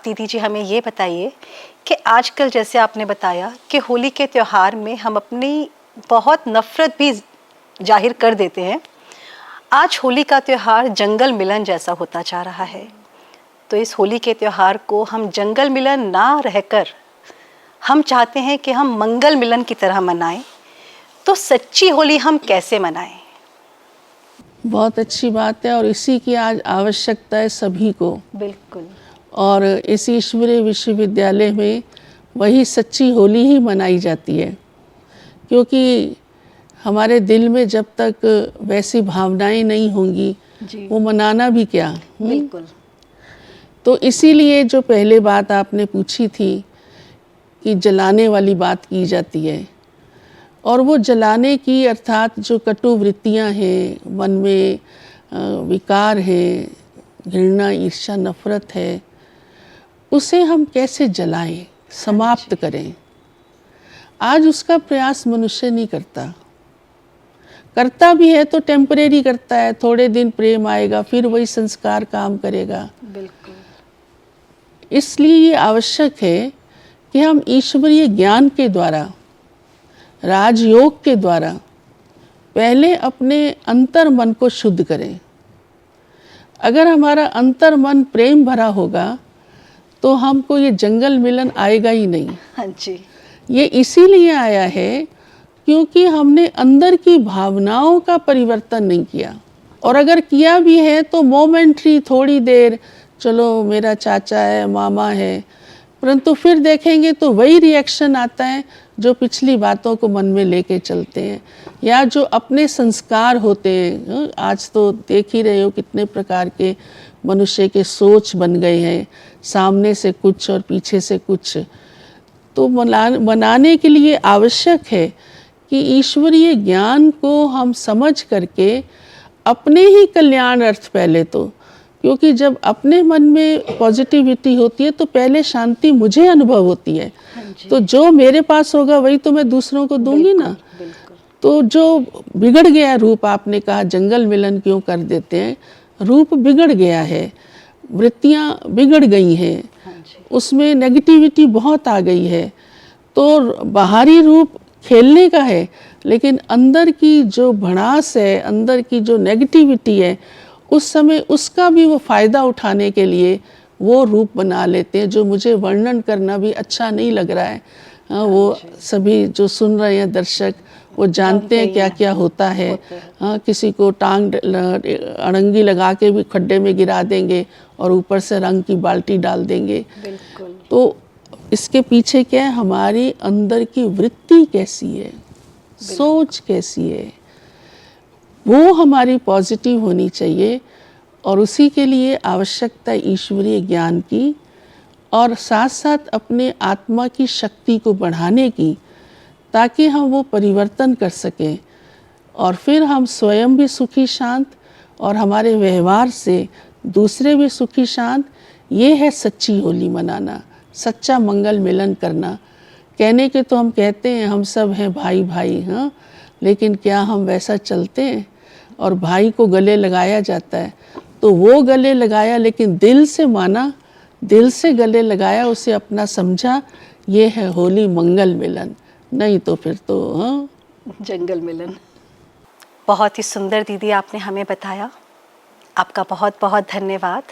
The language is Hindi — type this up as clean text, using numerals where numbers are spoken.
दीदी जी हमें ये बताइए कि आजकल जैसे आपने बताया कि होली के त्यौहार में हम अपनी बहुत नफ़रत भी जाहिर कर देते हैं। आज होली का त्यौहार जंगल मिलन जैसा होता जा रहा है, तो इस होली के त्यौहार को हम जंगल मिलन ना रहकर हम चाहते हैं कि हम मंगल मिलन की तरह मनाएं। तो सच्ची होली हम कैसे मनाएं? बहुत अच्छी बात है और इसी की आज आवश्यकता है सभी को। बिल्कुल। और इस ईश्वरीय विश्वविद्यालय में वही सच्ची होली ही मनाई जाती है, क्योंकि हमारे दिल में जब तक वैसी भावनाएं नहीं होंगी वो मनाना भी क्या। बिल्कुल। तो इसीलिए जो पहले बात आपने पूछी थी कि जलाने वाली बात की जाती है, और वो जलाने की अर्थात जो कटु वृत्तियाँ हैं, मन में विकार है, घृणा, ईर्ष्या, नफरत है, उसे हम कैसे जलाएं, समाप्त करें। आज उसका प्रयास मनुष्य नहीं करता, करता भी है तो टेम्परेरी करता है, थोड़े दिन प्रेम आएगा फिर वही संस्कार काम करेगा। बिल्कुल। इसलिए ये आवश्यक है कि हम ईश्वरीय ज्ञान के द्वारा, राजयोग के द्वारा पहले अपने अंतर मन को शुद्ध करें। अगर हमारा अंतर मन प्रेम भरा होगा तो हमको ये जंगल मिलन आएगा ही नहीं। हाँ जी। ये इसीलिए आया है क्योंकि हमने अंदर की भावनाओं का परिवर्तन नहीं किया, और अगर किया भी है तो मोमेंटरी, थोड़ी देर, चलो मेरा चाचा है, मामा है, परंतु फिर देखेंगे तो वही रिएक्शन आता है जो पिछली बातों को मन में लेके चलते हैं, या जो अपने संस्कार होते हैं। आज तो देख ही रहे हो कितने प्रकार के मनुष्य के सोच बन गए हैं, सामने से कुछ और पीछे से कुछ। तो मनाने के लिए आवश्यक है कि ईश्वरीय ज्ञान को हम समझ करके अपने ही कल्याण अर्थ पहले तो, क्योंकि जब अपने मन में पॉजिटिविटी होती है तो पहले शांति मुझे अनुभव होती है। तो जो मेरे पास होगा वही तो मैं दूसरों को दूंगी ना। तो जो बिगड़ गया रूप, आपने कहा जंगल मिलन क्यों कर देते हैं, रूप बिगड़ गया है, वृत्तियाँ बिगड़ गई हैं, उसमें नेगेटिविटी बहुत आ गई है। तो बाहरी रूप खेलने का है, लेकिन अंदर की जो भड़ास है, अंदर की जो नेगेटिविटी है, उस समय उसका भी वो फ़ायदा उठाने के लिए वो रूप बना लेते हैं, जो मुझे वर्णन करना भी अच्छा नहीं लग रहा है। वो सभी जो सुन रहे हैं दर्शक वो जानते हैं क्या क्या होता है। किसी को टांग अड़ंगी लगा के भी खड्डे में गिरा देंगे और ऊपर से रंग की बाल्टी डाल देंगे। तो इसके पीछे क्या है, हमारी अंदर की वृत्ति कैसी है, सोच कैसी है, वो हमारी पॉजिटिव होनी चाहिए। और उसी के लिए आवश्यकता ईश्वरीय ज्ञान की, और साथ साथ अपने आत्मा की शक्ति को बढ़ाने की, ताकि हम वो परिवर्तन कर सकें और फिर हम स्वयं भी सुखी शांत और हमारे व्यवहार से दूसरे भी सुखी शांत। ये है सच्ची होली मनाना, सच्चा मंगल मिलन करना। कहने के तो हम कहते हैं हम सब हैं भाई भाई, हाँ, लेकिन क्या हम वैसा चलते हैं? और भाई को गले लगाया जाता है तो वो गले लगाया, लेकिन दिल से माना, दिल से गले लगाया, उसे अपना समझा, ये है होली मंगल मिलन। नहीं तो फिर तो जंगल मिलन। बहुत ही सुंदर दीदी आपने हमें बताया, आपका बहुत बहुत धन्यवाद।